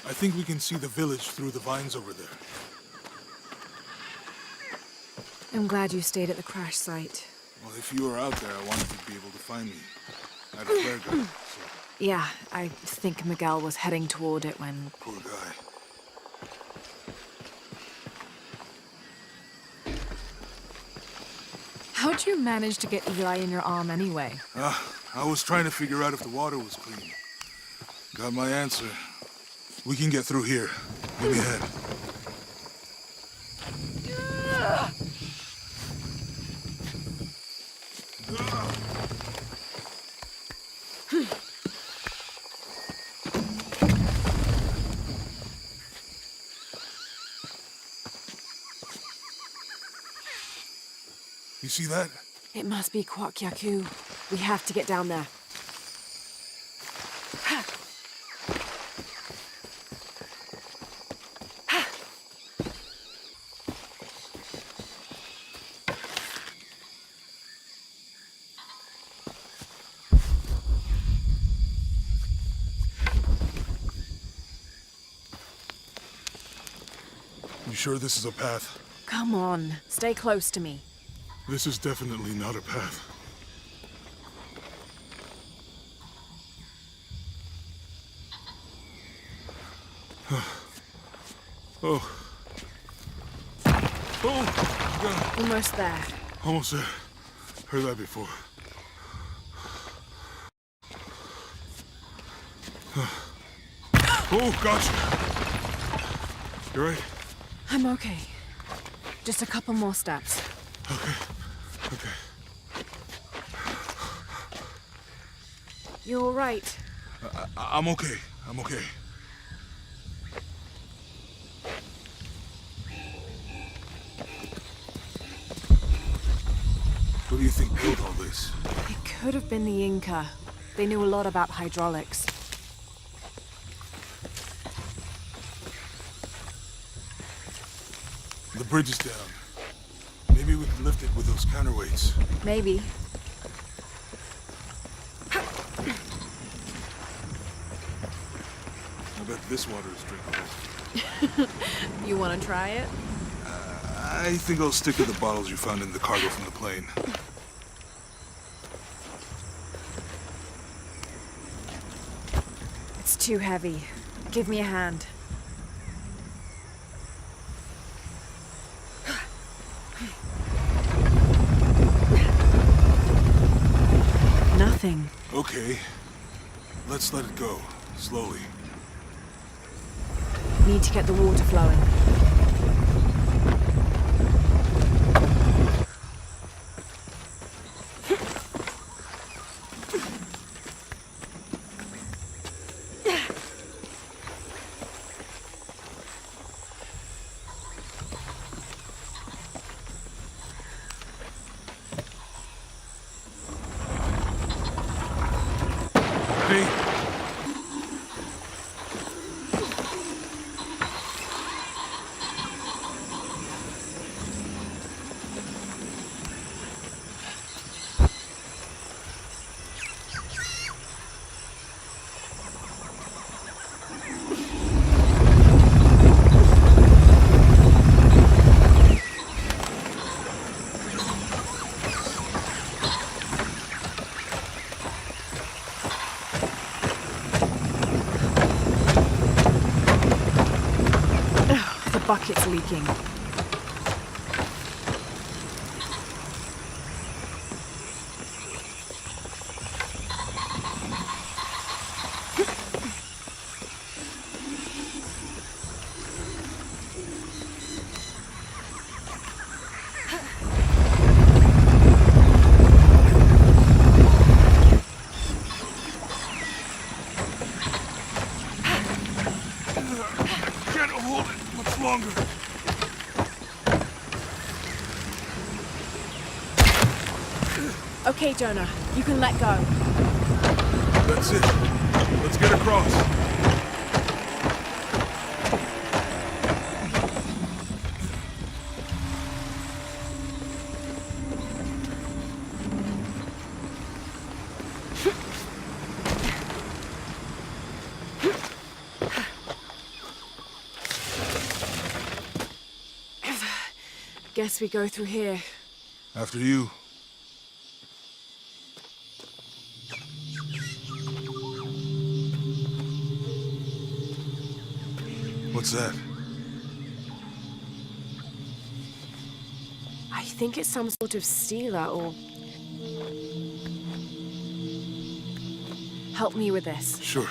I think we can see the village through the vines over there. I'm glad you stayed at the crash site. Well, if you were out there, I wanted you to be able to find me. I had a flare gun, so... Yeah, I think Miguel was heading toward it when... Poor guy. How'd you manage to get Eli in your arm anyway? I was trying to figure out if the water was clean. Got my answer. We can get through here. Give me a hand. You see that? It must be Kwakyaku. We have to get down there. You sure this is a path? Come on, stay close to me. This is definitely not a path. Oh. Oh, God. Almost there. Almost there. Heard that before. Oh, gotcha. You right? I'm okay. Just a couple more steps. Okay. Okay. You all right? I'm okay. I'm okay. What do you think built all this? It could have been the Inca. They knew a lot about hydraulics. The bridge is down. Maybe we can lift it with those counterweights. Maybe. I bet this water is drinkable. You want to try it? I think I'll stick to the bottles you found in the cargo from the plane. It's too heavy. Give me a hand. Nothing. Okay. Let's let it go. Slowly. Need to get the water flowing. Ready? The bucket's leaking. Can't hold it much longer. Okay, Jonah, you can let go. That's it. Let's get across. Guess we go through here. After you. What's that? I think it's some sort of sealer or... Help me with this. Sure.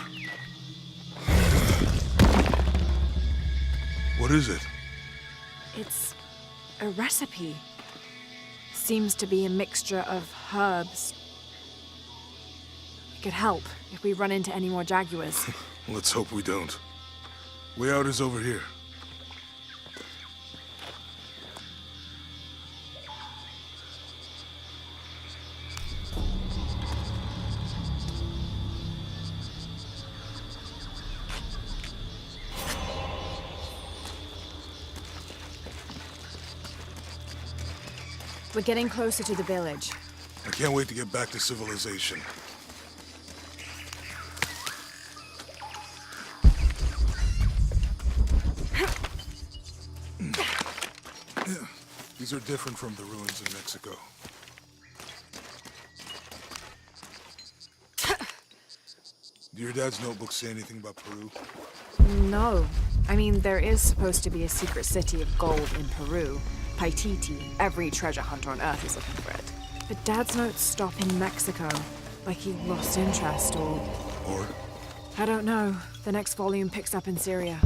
What is it? It's a recipe. Seems to be a mixture of herbs. It could help if we run into any more jaguars. Let's hope we don't. Way out is over here. We're getting closer to the village. I can't wait to get back to civilization. These are different from the ruins in Mexico. Do your dad's notebooks say anything about Peru? No. I mean, there is supposed to be a secret city of gold in Peru. Paititi. Every treasure hunter on Earth is looking for it. But Dad's notes stop in Mexico. Like he lost interest or... Or? I don't know. The next volume picks up in Syria.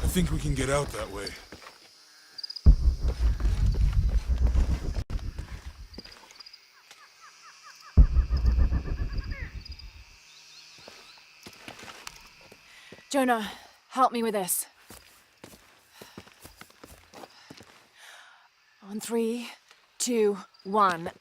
I think we can get out that way. Jonah, help me with this. On 3, 2, 1.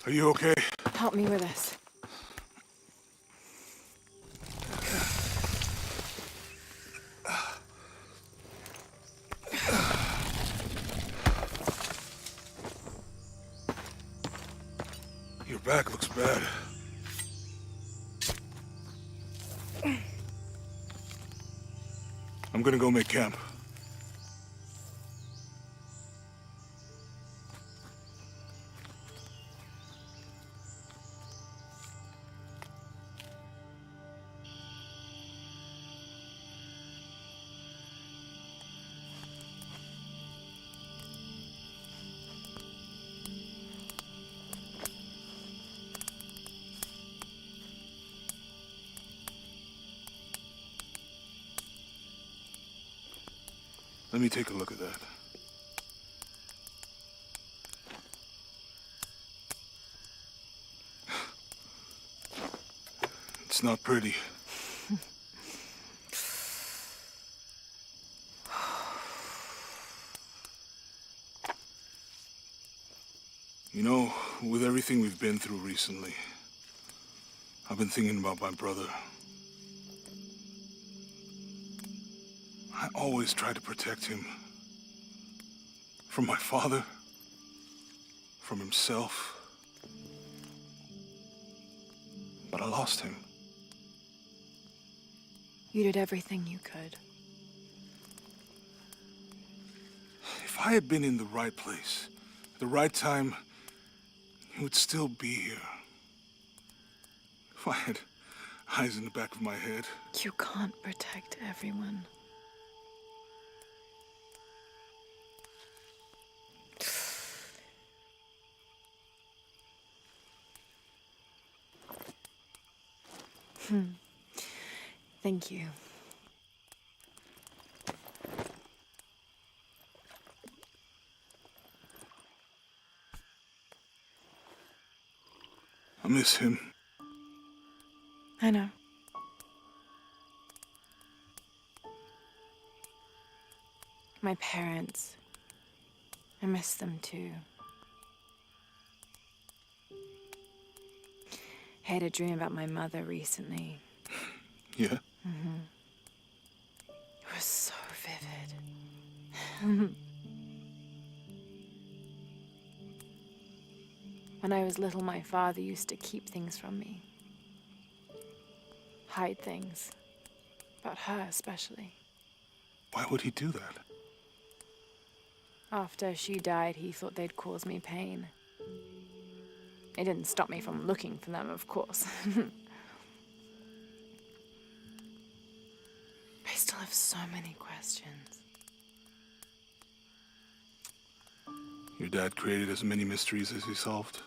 Are you okay? Help me with this. Your back looks bad. I'm gonna go make camp. Let me take a look at that. It's not pretty. You know, with everything we've been through recently, I've been thinking about my brother. I always try to protect him. From my father, from himself. But I lost him. You did everything you could. If I had been in the right place, at the right time, he would still be here. If I had eyes in the back of my head. You can't protect everyone. Thank you. I miss him. I know. My parents. I miss them too. I had a dream about my mother recently. Yeah? It was so vivid. When I was little, my father used to keep things from me. Hide things. About her, especially. Why would he do that? After she died, he thought they'd cause me pain. It didn't stop me from looking for them, of course. I still have so many questions. Your dad created as many mysteries as he solved.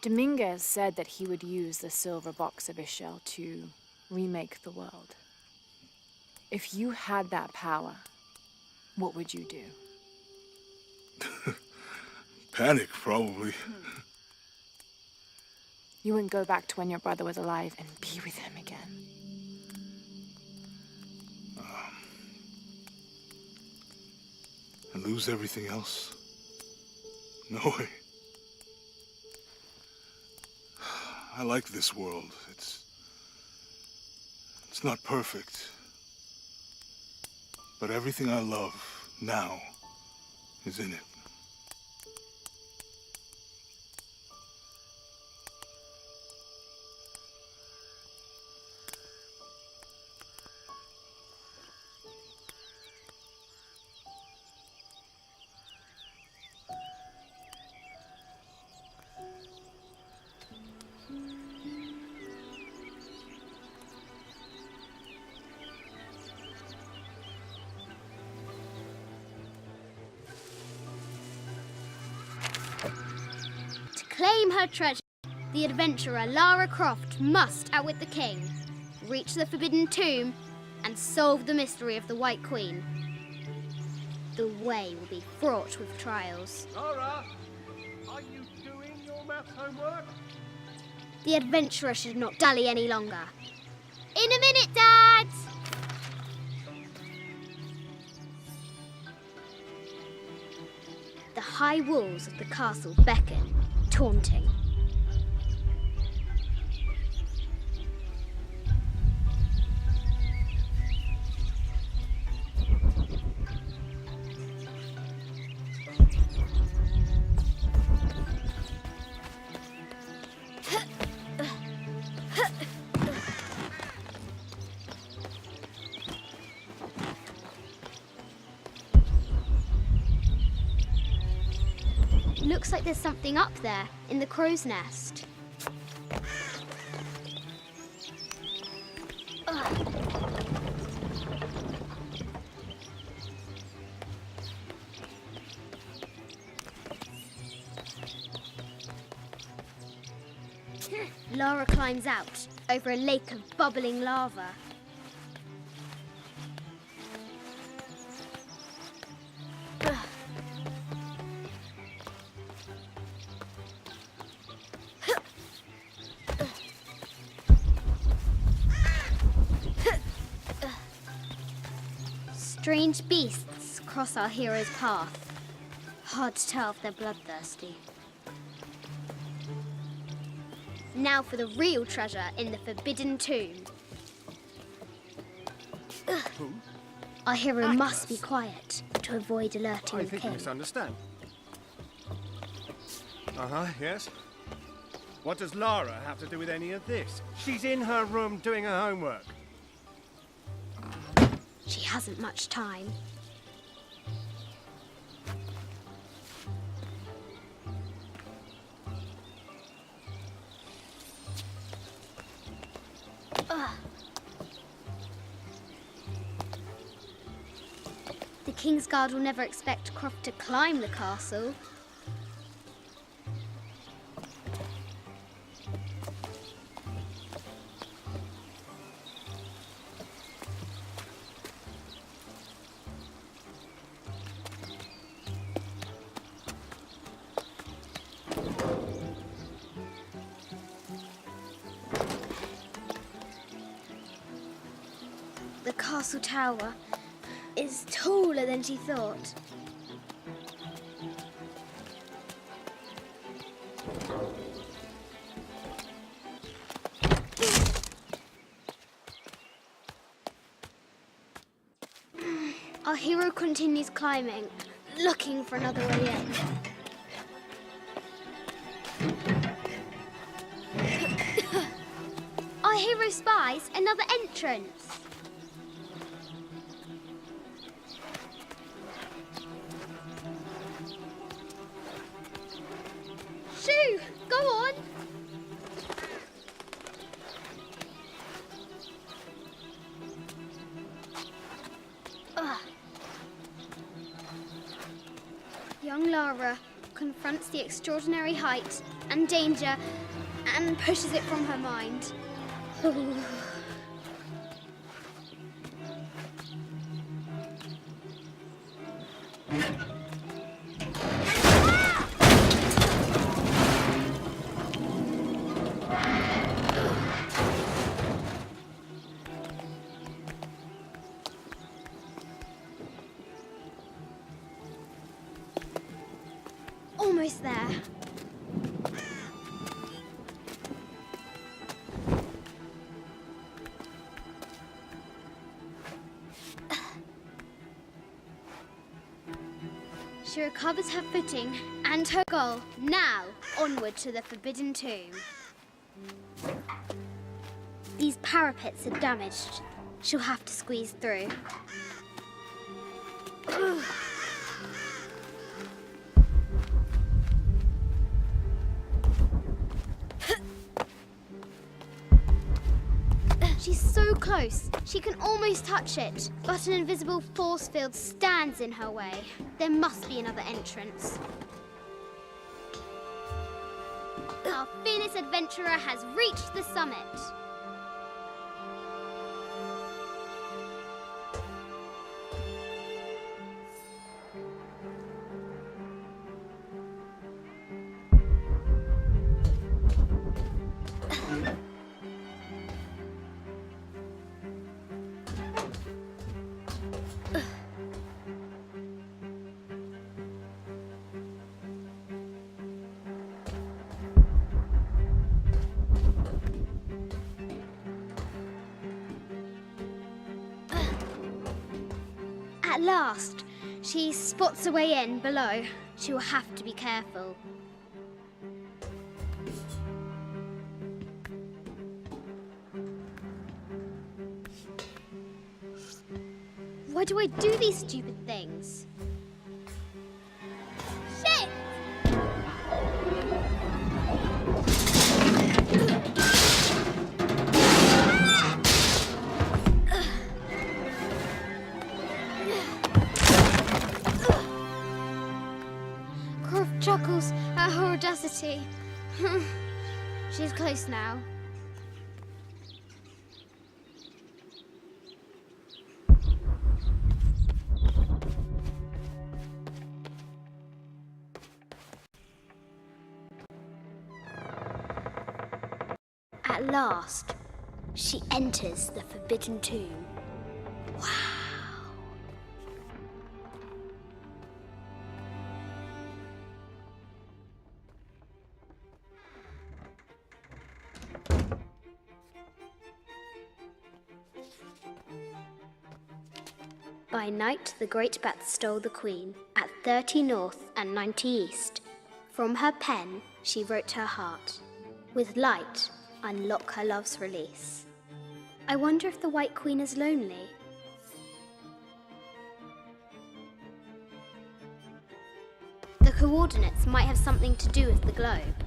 Dominguez said that he would use the silver box of his shell to remake the world. If you had that power, what would you do? Panic, probably. You wouldn't go back to when your brother was alive and be with him again. And lose everything else? No way. I like this world. It's not perfect. But everything I love now is in it. To claim her treasure, the adventurer Lara Croft must outwit the king, reach the forbidden tomb, and solve the mystery of the White Queen. The way will be fraught with trials. Lara, are you doing your maths homework? The adventurer should not dally any longer. In a minute, Dad! The high walls of the castle beckon, taunting. Looks like there's something up there, in the crow's nest. Lara climbs out over a lake of bubbling lava. Strange beasts cross our hero's path. Hard to tell if they're bloodthirsty. Now for the real treasure in the Forbidden Tomb. Our hero must be quiet to avoid alerting I the think you king. misunderstand. Yes. What does Lara have to do with any of this? She's in her room doing her homework. She hasn't much time. The King's Guard will never expect Croft to climb the castle. The castle tower is taller than she thought. Our hero continues climbing, looking for another way in. Our hero spies another entrance. Shoo! Go on! Young Lara confronts the extraordinary height and danger and pushes it from her mind. Almost there. She recovers her footing and her goal. Now, onward to the Forbidden Tomb. These parapets are damaged. She'll have to squeeze through. She's so close, she can almost touch it, but an invisible force field stands in her way. There must be another entrance. Our fearless adventurer has reached the summit. At last, she spots a way in below. She will have to be careful. Why do I do these stupid things? Shit! Croft chuckles at her audacity. She's close now. At last, she enters the Forbidden Tomb. Wow! By night, the great bat stole the queen at 30 north and 90 east. From her pen, she wrote her heart. With light, unlock her love's release. I wonder if the White Queen is lonely. The coordinates might have something to do with the globe.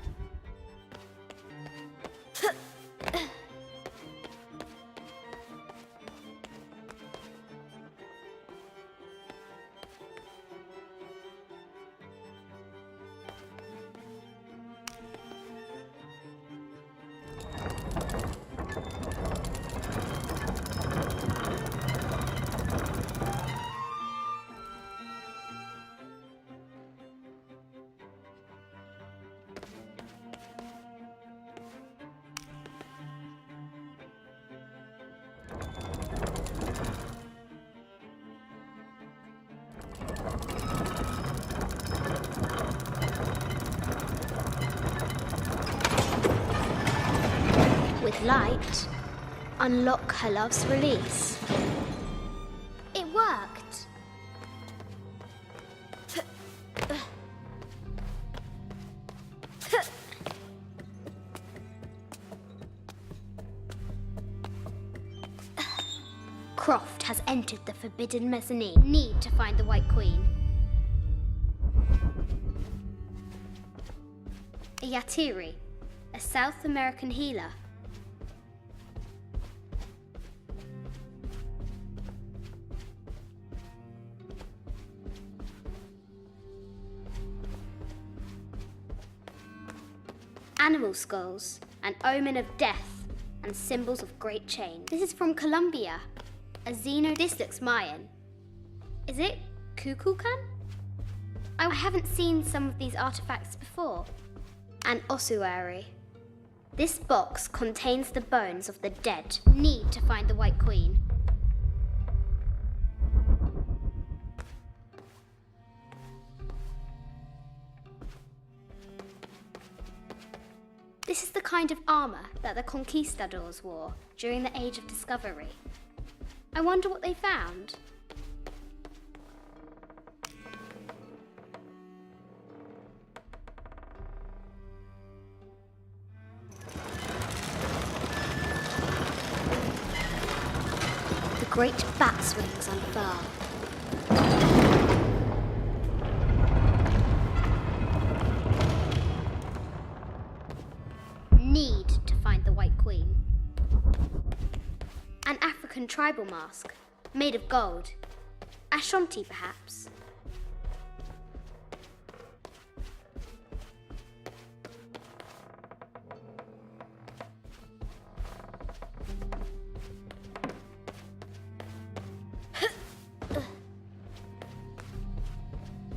With light, unlock her love's release. It worked. Croft has entered the Forbidden Mezzanine. Need to find the White Queen. A Yatiri, a South American healer. Animal skulls, an omen of death, and symbols of great change. This is from Colombia. A Xeno. This looks Mayan. Is it Kukulkan? I haven't seen some of these artifacts before. An ossuary. This box contains the bones of the dead. Need to find the White Queen. This is the kind of armor that the conquistadors wore during the Age of Discovery. I wonder what they found. The great bat's wings unfurl. Need to find the White Queen. An African tribal mask, made of gold. Ashanti, perhaps.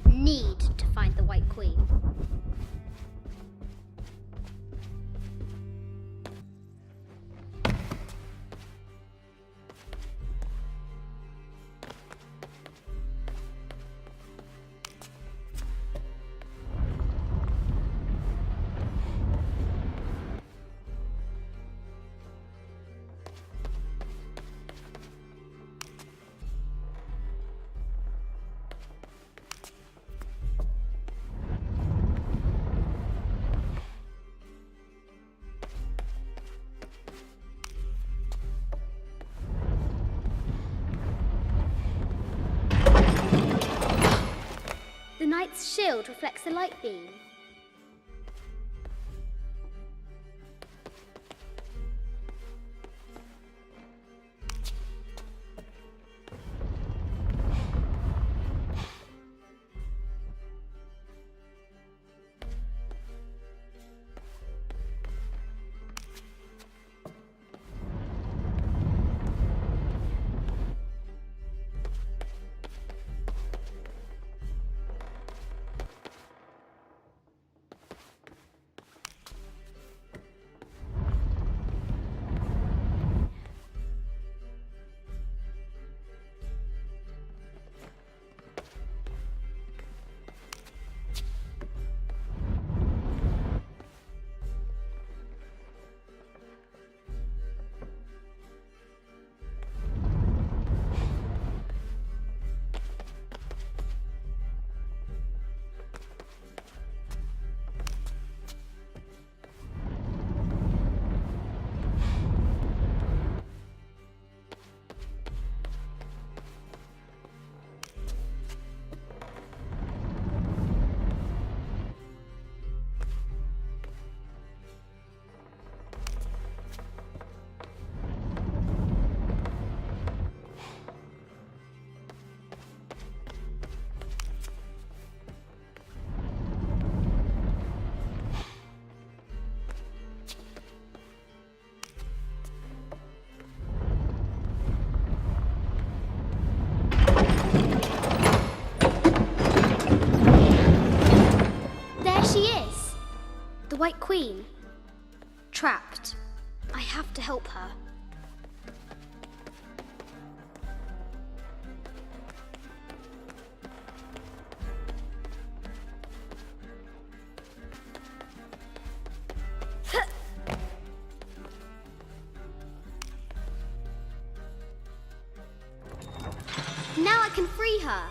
Need to find the White Queen. The knight's shield reflects the light beam. White Queen. Trapped. I have to help her. Now I can free her.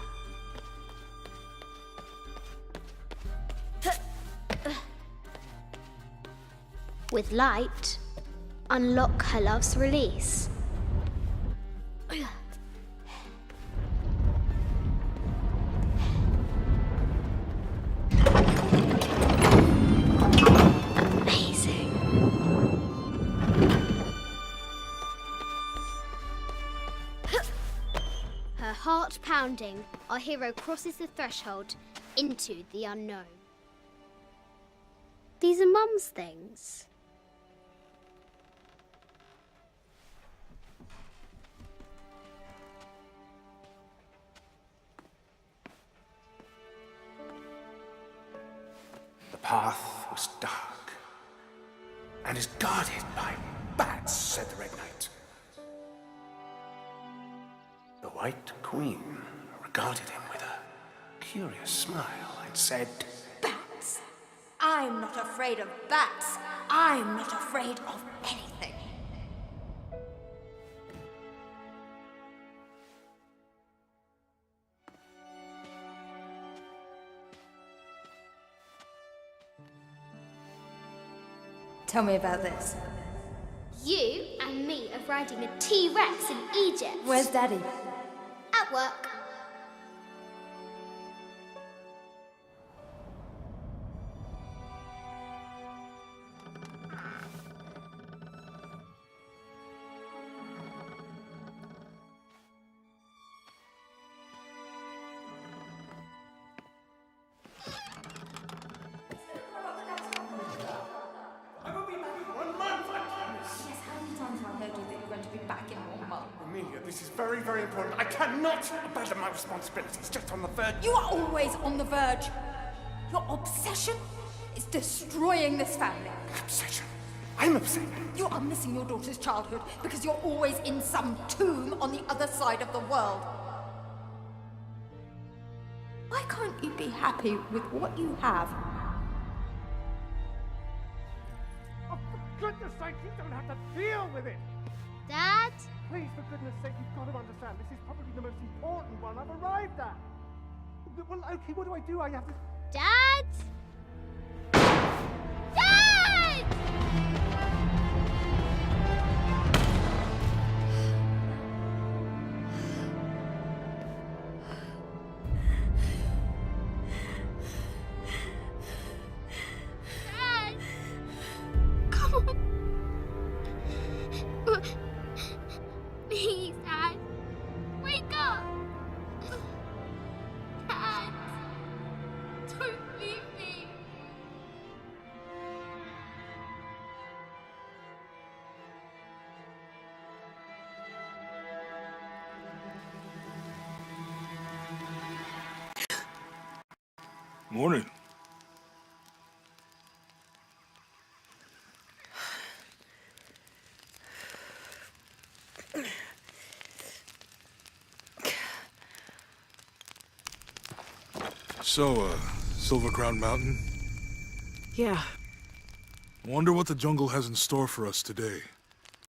With light, unlock her love's release. Amazing. Her heart pounding, our hero crosses the threshold into the unknown. These are Mum's things. The path was dark and is guarded by bats, said the Red Knight. The White Queen regarded him with a curious smile and said, Bats! I'm not afraid of bats. I'm not afraid of anything. Tell me about this. You and me are riding a T-Rex in Egypt. Where's Daddy? At work. Amelia, this is very, very important. I cannot abandon my responsibilities just on the verge. You are always on the verge. Your obsession is destroying this family. Obsession. I'm upset. You are missing your daughter's childhood because you're always in some tomb on the other side of the world. Why can't you be happy with what you have? Oh, for goodness sake, you don't have to deal with it! Dad? Please, for goodness sake, you've got to understand, this is probably the most important one I've arrived at. Well, okay, what do? I have to... Dad? Dad! Dad! Come on. Please, Dad. Wake up. Dad. Don't leave me. Morning. So, Silver Crown Mountain? Yeah. Wonder what the jungle has in store for us today.